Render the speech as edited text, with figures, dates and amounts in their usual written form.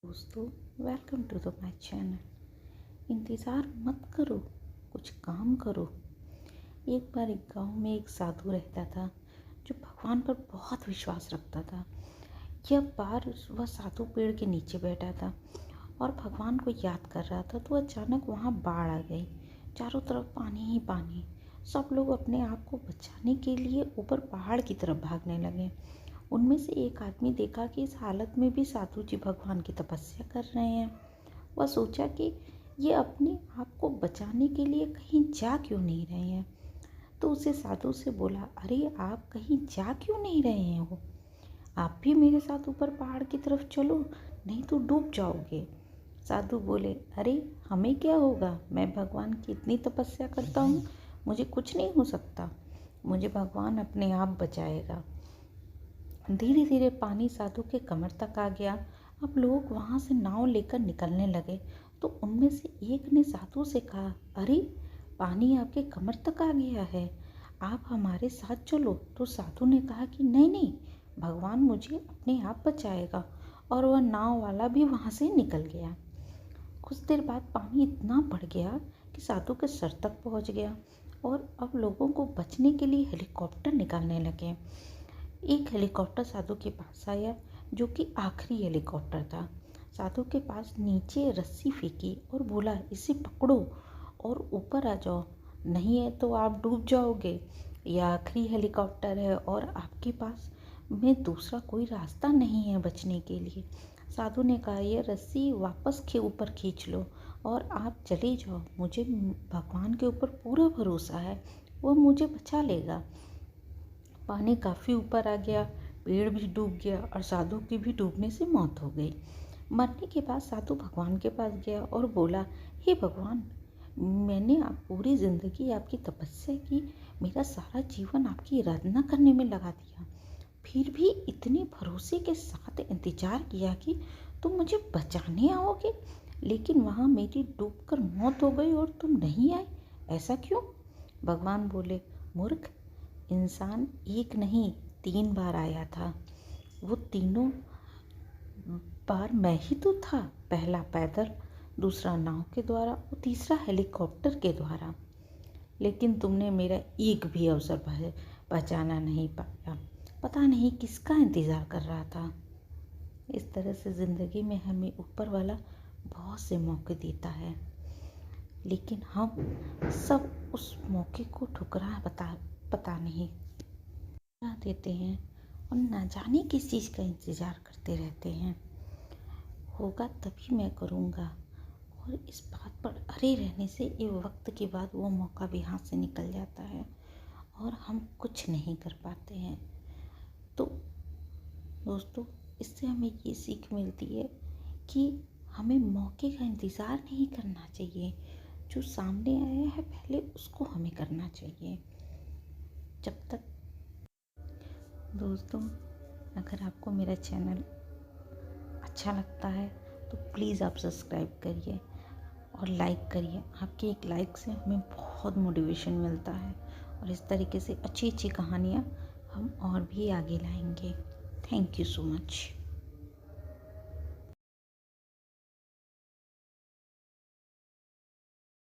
दोस्तों, welcome to the my channel. इंतज़ार मत करो, कुछ काम करो। एक बार एक गांव में एक साधु रहता था जो भगवान पर बहुत विश्वास रखता था। यह बार वह साधु पेड़ के नीचे बैठा था और भगवान को याद कर रहा था, तो अचानक वहाँ बाढ़ आ गई। चारों तरफ पानी ही पानी। सब लोग अपने आप को बचाने के लिए ऊपर पहाड़ की तरफ भागने लगे। उनमें से एक आदमी देखा कि इस हालत में भी साधु जी भगवान की तपस्या कर रहे हैं। वह सोचा कि ये अपने आप को बचाने के लिए कहीं जा क्यों नहीं रहे हैं। तो उसे साधु से बोला, अरे आप कहीं जा क्यों नहीं रहे हो? आप भी मेरे साथ ऊपर पहाड़ की तरफ चलो, नहीं तो डूब जाओगे। साधु बोले, अरे हमें क्या होगा, मैं भगवान की इतनी तपस्या करता हूँ, मुझे कुछ नहीं हो सकता। मुझे भगवान अपने आप बचाएगा। धीरे धीरे पानी साधु के कमर तक आ गया। अब लोग वहाँ से नाव लेकर निकलने लगे, तो उनमें से एक ने साधु से कहा, अरे पानी आपके कमर तक आ गया है, आप हमारे साथ चलो। तो साधु ने कहा कि नहीं नहीं, भगवान मुझे अपने आप बचाएगा। और वह नाव वाला भी वहाँ से निकल गया। कुछ देर बाद पानी इतना बढ़ गया कि साधु के सर तक पहुँच गया और अब लोगों को बचने के लिए हेलीकॉप्टर निकालने लगे। एक हेलीकॉप्टर साधु के पास आया, जो कि आखिरी हेलीकॉप्टर था। साधु के पास नीचे रस्सी फेंकी और बोला, इसे पकड़ो और ऊपर आ जाओ, नहीं है तो आप डूब जाओगे। यह आखिरी हेलीकॉप्टर है और आपके पास में दूसरा कोई रास्ता नहीं है बचने के लिए। साधु ने कहा, यह रस्सी वापस के ऊपर खींच लो और आप चले जाओ। मुझे भगवान के ऊपर पूरा भरोसा है, वो मुझे बचा लेगा। पानी काफ़ी ऊपर आ गया, पेड़ भी डूब गया और साधु की भी डूबने से मौत हो गई। मरने के बाद साधु भगवान के पास गया और बोला, हे भगवान, मैंने आप पूरी ज़िंदगी आपकी तपस्या की, मेरा सारा जीवन आपकी आराधना करने में लगा दिया, फिर भी इतने भरोसे के साथ इंतज़ार किया कि तुम मुझे बचाने आओगे, लेकिन वहाँ मेरी डूबकर मौत हो गई और तुम नहीं आए, ऐसा क्यों? भगवान बोले, मूर्ख, इंसान एक नहीं 3 बार आया था। वो तीनों बार मैं ही तो था। पहला पैदल, दूसरा नाव के द्वारा और तीसरा हेलीकॉप्टर के द्वारा। लेकिन तुमने मेरा एक भी अवसर बचाना नहीं पाया। पता नहीं किसका इंतज़ार कर रहा था। इस तरह से ज़िंदगी में हमें ऊपर वाला बहुत से मौके देता है, लेकिन हम सब उस मौके को पता नहीं देते हैं और ना जाने किस चीज़ का इंतज़ार करते रहते हैं। होगा तभी मैं करूँगा, और इस बात पर अड़े रहने से एक वक्त के बाद वो मौका भी हाथ से निकल जाता है और हम कुछ नहीं कर पाते हैं। तो दोस्तों, इससे हमें ये सीख मिलती है कि हमें मौके का इंतज़ार नहीं करना चाहिए। जो सामने आया है पहले उसको हमें करना चाहिए। जब तक दोस्तों, अगर आपको मेरा चैनल अच्छा लगता है तो प्लीज़ आप सब्सक्राइब करिए और लाइक करिए। आपके एक लाइक से हमें बहुत मोटिवेशन मिलता है और इस तरीके से अच्छी अच्छी कहानियाँ हम और भी आगे लाएंगे। Thank you so much.